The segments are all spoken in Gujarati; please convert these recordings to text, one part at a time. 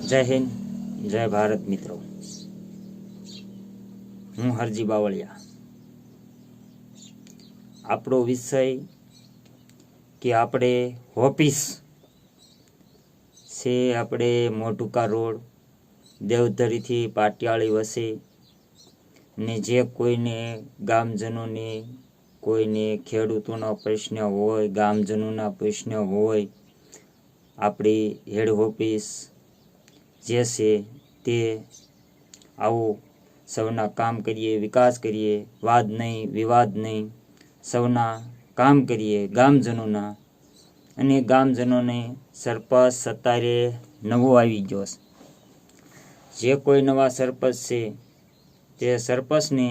જય હિન્દ, જય ભારત મિત્રો। હું હરજી બાવળિયા। આપણો વિષય કે આપણે ઓફિસ છે, આપણે મોઢુકા રોડ દેવધરીથી પાટિયાળી વસે ને જે કોઈને ગામજનોને કોઈને ખેડૂતોનો પ્રશ્ન હોય, ગામજનોના પ્રશ્ન હોય, આપણી હેડ ઓફિસ જે છે તે આવો સૌના કામ કરીએ, વિકાસ કરીએ, વાદ નહીં, વિવાદ નહીં, સૌના કામ કરીએ ગામજનોના। અને ગામજનોને સરપંચ અત્યારે નવો આવી ગયો છે। જે કોઈ નવા સરપંચ છે તે સરપંચને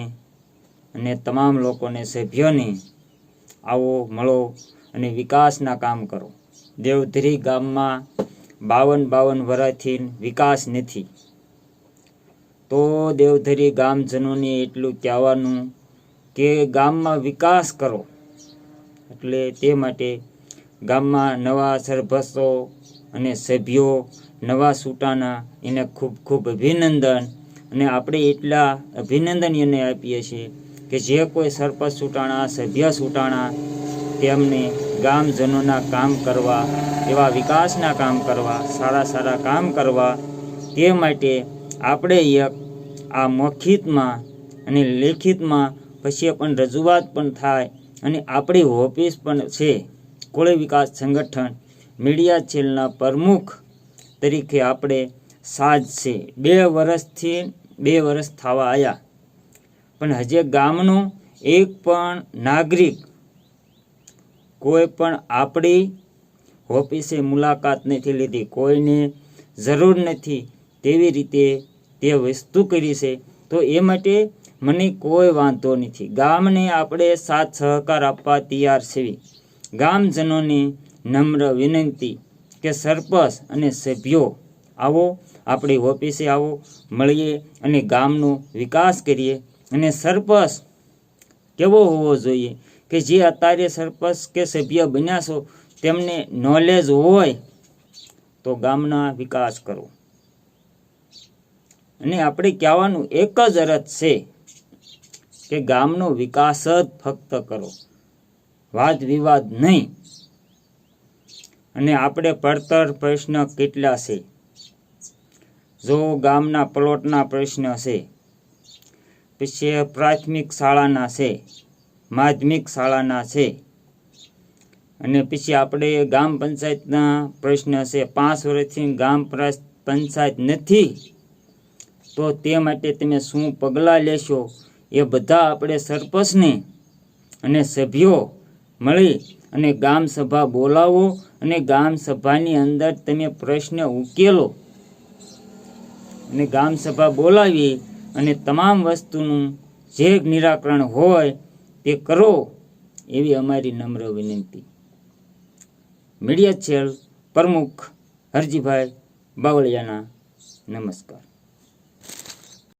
અને તમામ લોકોને સભ્યોને આવો મળો અને વિકાસના કામ કરો। દેવધરી ગામમાં 52 વર્ષથી વિકાસ નથી, તો દેવધરી ગામજનોને એટલું કહેવાનું કે ગામમાં વિકાસ કરો। એટલે તે માટે ગામમાં નવા સરપંચો અને સભ્યો નવા છૂટાના એને ખૂબ ખૂબ અભિનંદન। અને આપણે એટલા અભિનંદન એને આપીએ છીએ કે જે કોઈ સરપંચ છૂટાણા, સભ્ય છૂટાણા, તેમને ગામજનોના કામ કરવા, એવા વિકાસના કામ કરવા, સારા સારા કામ કરવા। તે માટે આપણે એક આ મૌખિકમાં અને લેખિતમાં પછી પણ રજૂઆત પણ થાય અને આપણી ઓફિસ પણ છે। કોળી વિકાસ સંગઠન મીડિયા સેલના પ્રમુખ તરીકે આપણે સાજ છે। 2 વર્ષ થવા આવ્યા, પણ હજી ગામનો એક પણ નાગરિક કોઈ પણ આપણી ઓફિસે મુલાકાત નથી લીધી, કોઈને જરૂર નથી તેવી રીતે તે વસ્તુ કરી છે। તો એ માટે મને કોઈ વાંધો નથી, ગામને આપણે સાથ સહકાર આપવા તૈયાર છીએ। ગામજનોને નમ્ર વિનંતી કે સરપંચ અને સભ્યો આવો, આપણી ઓફિસે આવો, મળીએ અને ગામનો વિકાસ કરીએ। અને સરપંચ કેવો હોવો જોઈએ કે જે અત્યારે સરપંચ કે સભ્ય બન્યા છો તેમને નોલેજ હોય તો ગામના વિકાસ કરો। અને આપણે કહેવાનું એક જ અર્થ છે કે ગામનો વિકાસ જ ફક્ત કરો, વાદ વિવાદ નહીં। અને આપણે પડતર પ્રશ્ન કેટલા છે, જો ગામના પ્લોટના પ્રશ્ન છે, પછી પ્રાથમિક શાળાના છે, માધ્યમિક શાળાના છે, અને પછી આપણે ગામ પંચાયતના પ્રશ્ન છે। 5 વર્ષથી ગામ પંચાયત નથી, તો તે માટે તમે શું પગલાં લેશો, એ બધા આપણે સરપંચને અને સભ્યો મળી અને ગામ સભા બોલાવો અને ગામ સભાની અંદર તમે પ્રશ્ન ઉકેલો। અને ગામ સભા બોલાવી અને તમામ વસ્તુનું જે નિરાકરણ હોય તે કરો, એવી અમારી નમ્ર વિનંતી। મીડિયા સેલ પ્રમુખ હરજીભાઈ બાવળિયાના નમસ્કાર।